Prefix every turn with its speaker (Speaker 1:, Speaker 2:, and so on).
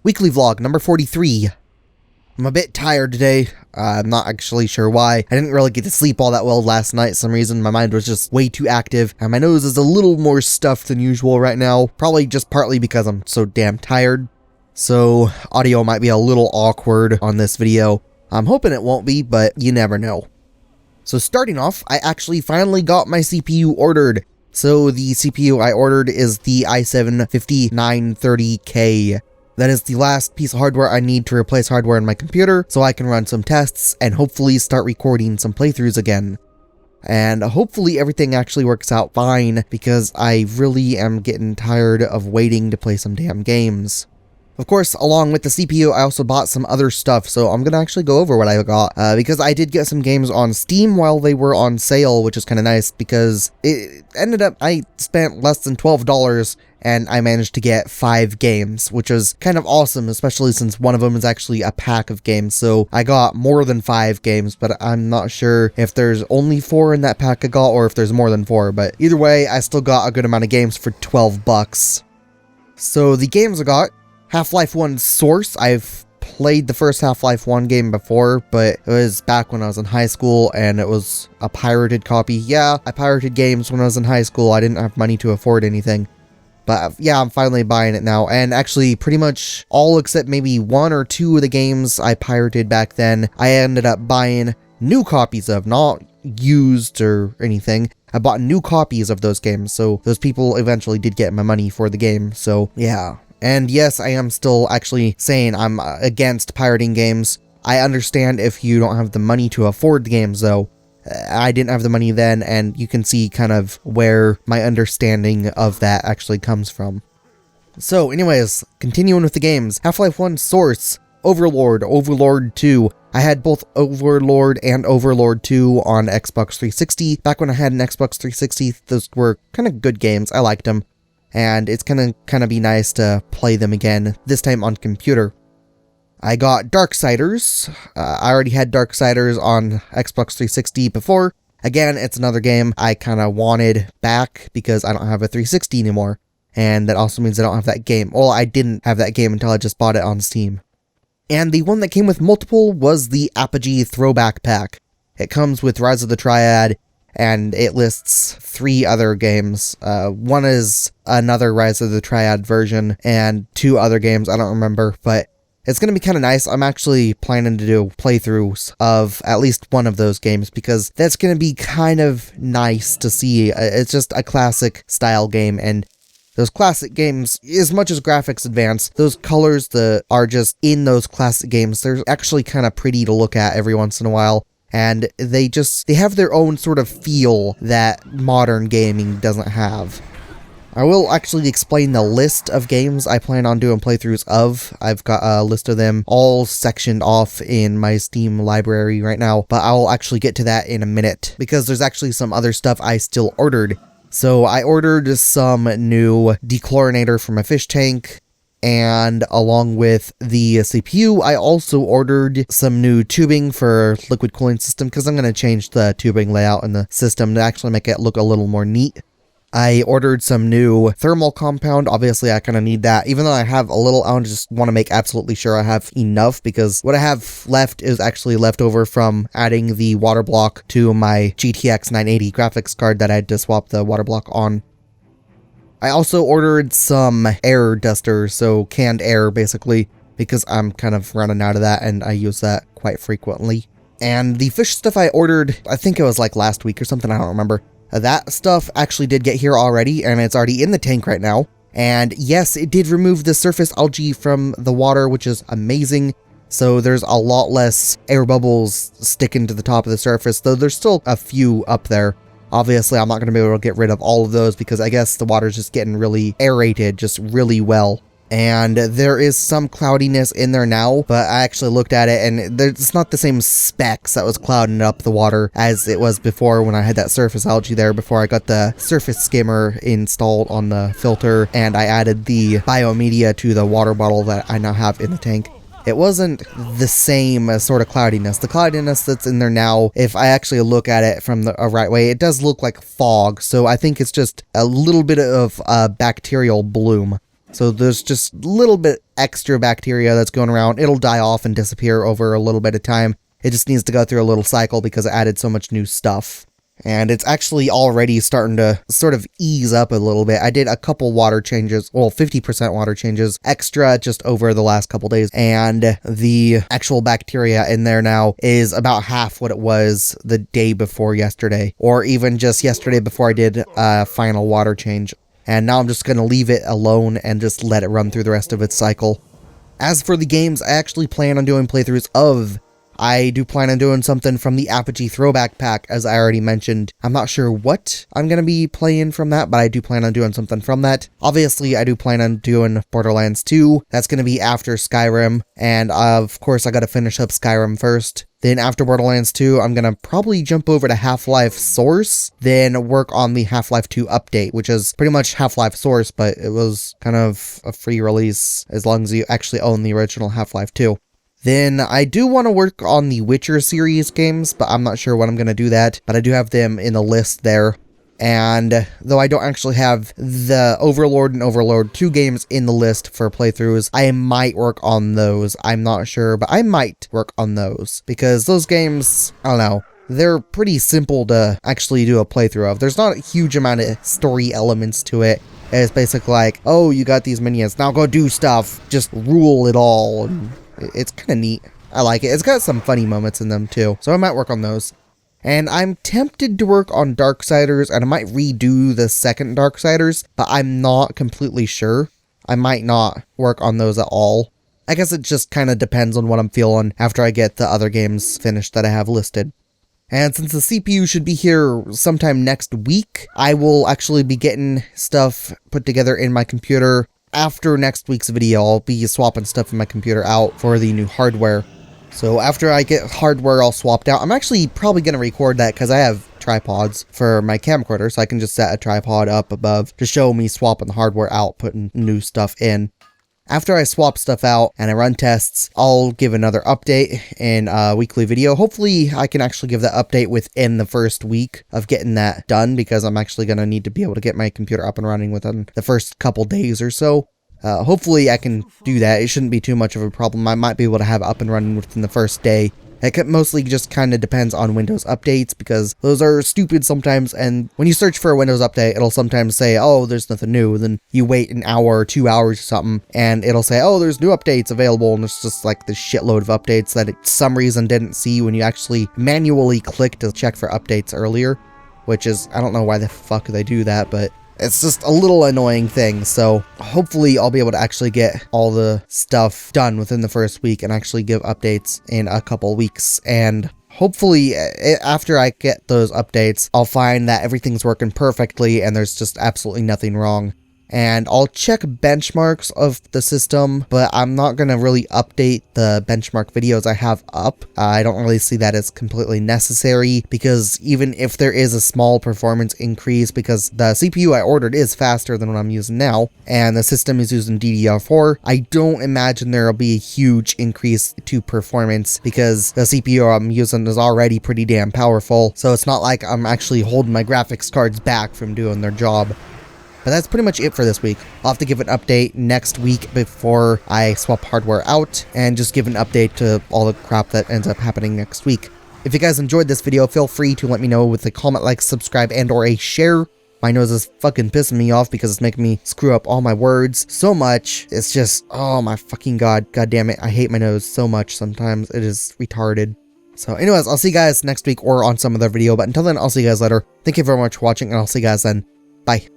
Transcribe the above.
Speaker 1: Weekly vlog number 43. I'm a bit tired today. I'm not actually sure why. I didn't really get to sleep all that well last night for some reason. My mind was just way too active, and my nose is a little more stuffed than usual right now. Probably just partly because I'm so damn tired. So, audio might be a little awkward on this video. I'm hoping it won't be, but you never know. So starting off, I actually finally got my CPU ordered. So the CPU I ordered is the i7-5930K. That is the last piece of hardware I need to replace hardware in my computer so I can run some tests and hopefully start recording some playthroughs again. And hopefully everything actually works out fine because I really am getting tired of waiting to play some damn games. Of course, along with the CPU, I also bought some other stuff, so I'm gonna actually go over what I got, because I did get some games on Steam while they were on sale, which is kind of nice, because it ended up, I spent less than $12, and I managed to get 5 games, which is kind of awesome, especially since one of them is actually a pack of games, so I got more than 5 games, but I'm not sure if there's only 4 in that pack I got, or if there's more than 4, but either way, I still got a good amount of games for 12 bucks. So the games I got: Half-Life 1 Source. I've played the first Half-Life 1 game before, but it was back when I was in high school, and it was a pirated copy. Yeah, I pirated games when I was in high school. I didn't have money to afford anything. But yeah, I'm finally buying it now, and actually pretty much all except maybe 1 or 2 of the games I pirated back then, I ended up buying new copies of, not used or anything. I bought new copies of those games, so those people eventually did get my money for the game, so yeah. And yes, I am still actually saying I'm against pirating games. I understand if you don't have the money to afford the games, though. I didn't have the money then, and you can see kind of where my understanding of that actually comes from. So anyways, continuing with the games. Half-Life 1 Source, Overlord, Overlord 2. I had both Overlord and Overlord 2 on Xbox 360. Back when I had an Xbox 360, those were kind of good games. I liked them. And it's gonna kind of be nice to play them again, this time on computer. I got Darksiders. I already had Darksiders on Xbox 360 before. Again, it's another game I kind of wanted back because I don't have a 360 anymore. And that also means I don't have that game. Well, I didn't have that game until I just bought it on Steam. And the one that came with multiple was the Apogee Throwback Pack. It comes with Rise of the Triad, and it lists 3 other games. One is another Rise of the Triad version, and 2 other games, I don't remember, but it's going to be kind of nice. I'm actually planning to do playthroughs of at least one of those games, because that's going to be kind of nice to see. It's just a classic style game, and those classic games, as much as graphics advance, those colors that are just in those classic games, they're actually kind of pretty to look at every once in a while. And they have their own sort of feel that modern gaming doesn't have. I will actually explain the list of games I plan on doing playthroughs of. I've got a list of them all sectioned off in my Steam library right now, but I'll actually get to that in a minute, because there's actually some other stuff I still ordered. So I ordered some new dechlorinator for my fish tank, and along with the CPU, I also ordered some new tubing for liquid cooling system, because I'm going to change the tubing layout in the system to actually make it look a little more neat. I ordered some new thermal compound. Obviously, I kind of need that. Even though I have a little, I just want to make absolutely sure I have enough, because what I have left is actually left over from adding the water block to my GTX 980 graphics card that I had to swap the water block on. I also ordered some air dusters, so canned air basically, because I'm kind of running out of that and I use that quite frequently. And the fish stuff I ordered, I think it was like last week or something, I don't remember. That stuff actually did get here already, and it's already in the tank right now. And yes, it did remove the surface algae from the water, which is amazing. So there's a lot less air bubbles sticking to the top of the surface, though there's still a few up there. Obviously, I'm not going to be able to get rid of all of those because I guess the water's just getting really aerated just really well. And there is some cloudiness in there now, but I actually looked at it and it's not the same specs that was clouding up the water as it was before when I had that surface algae there before I got the surface skimmer installed on the filter and I added the AVerMedia to the water bottle that I now have in the tank. It wasn't the same sort of cloudiness. The cloudiness that's in there now, if I actually look at it from the right way, it does look like fog. So I think it's just a little bit of a bacterial bloom. So there's just a little bit extra bacteria that's going around. It'll die off and disappear over a little bit of time. It just needs to go through a little cycle because it added so much new stuff. And it's actually already starting to sort of ease up a little bit. I did a couple water changes, well, 50% water changes extra just over the last couple days. And the actual bacteria in there now is about half what it was the day before yesterday, or even just yesterday before I did a final water change. And now I'm just going to leave it alone and just let it run through the rest of its cycle. As for the games, I actually plan on doing playthroughs of. I do plan on doing something from the Apogee Throwback Pack, as I already mentioned. I'm not sure what I'm going to be playing from that, but I do plan on doing something from that. Obviously, I do plan on doing Borderlands 2. That's going to be after Skyrim, and of course, I got to finish up Skyrim first. Then after Borderlands 2, I'm going to probably jump over to Half-Life Source, then work on the Half-Life 2 update, which is pretty much Half-Life Source, but it was kind of a free release as long as you actually own the original Half-Life 2. Then I do want to work on the Witcher series games, but I'm not sure when I'm going to do that, but I do have them in the list there. And though I don't actually have the Overlord and Overlord 2 games in the list for playthroughs, I might work on those. I'm not sure, but I might work on those because those games, I don't know, they're pretty simple to actually do a playthrough of. There's not a huge amount of story elements to it. It's basically like, oh, you got these minions, now go do stuff, just rule it all. And it's kind of neat. I like it. It's got some funny moments in them too, so I might work on those. And I'm tempted to work on Darksiders, and I might redo the second Darksiders, but I'm not completely sure. I might not work on those at all. I guess it just kind of depends on what I'm feeling after I get the other games finished that I have listed. And since the CPU should be here sometime next week, I will actually be getting stuff put together in my computer. After next week's video, I'll be swapping stuff in my computer out for the new hardware. So after I get hardware all swapped out, I'm actually probably going to record that because I have tripods for my camcorder, so I can just set a tripod up above to show me swapping the hardware out, putting new stuff in. After I swap stuff out and I run tests, I'll give another update in a weekly video. Hopefully, I can actually give that update within the first week of getting that done, because I'm actually going to need to be able to get my computer up and running within the first couple days or so. Hopefully, I can do that. It shouldn't be too much of a problem. I might be able to have it up and running within the first day. It mostly just kind of depends on Windows updates, because those are stupid sometimes, and when you search for a Windows update, it'll sometimes say, oh, there's nothing new, then you wait an hour or 2 hours or something, and it'll say, oh, there's new updates available, and it's just like this shitload of updates that it some reason didn't see when you actually manually click to check for updates earlier, which is, I don't know why the fuck they do that, but it's just a little annoying thing. So hopefully I'll be able to actually get all the stuff done within the first week and actually give updates in a couple weeks. And hopefully after I get those updates, I'll find that everything's working perfectly and there's just absolutely nothing wrong. And I'll check benchmarks of the system, but I'm not going to really update the benchmark videos I have up. I don't really see that as completely necessary, because even if there is a small performance increase, because the CPU I ordered is faster than what I'm using now, and the system is using DDR4, I don't imagine there will be a huge increase to performance, because the CPU I'm using is already pretty damn powerful, so it's not like I'm actually holding my graphics cards back from doing their job. But that's pretty much it for this week. I'll have to give an update next week before I swap hardware out, and just give an update to all the crap that ends up happening next week. If you guys enjoyed this video, feel free to let me know with a comment, like, subscribe, and or a share. My nose is fucking pissing me off because it's making me screw up all my words so much. It's just, oh my fucking god. God damn it. I hate my nose so much sometimes. It is retarded. So anyways, I'll see you guys next week or on some other video. But until then, I'll see you guys later. Thank you very much for watching, and I'll see you guys then. Bye.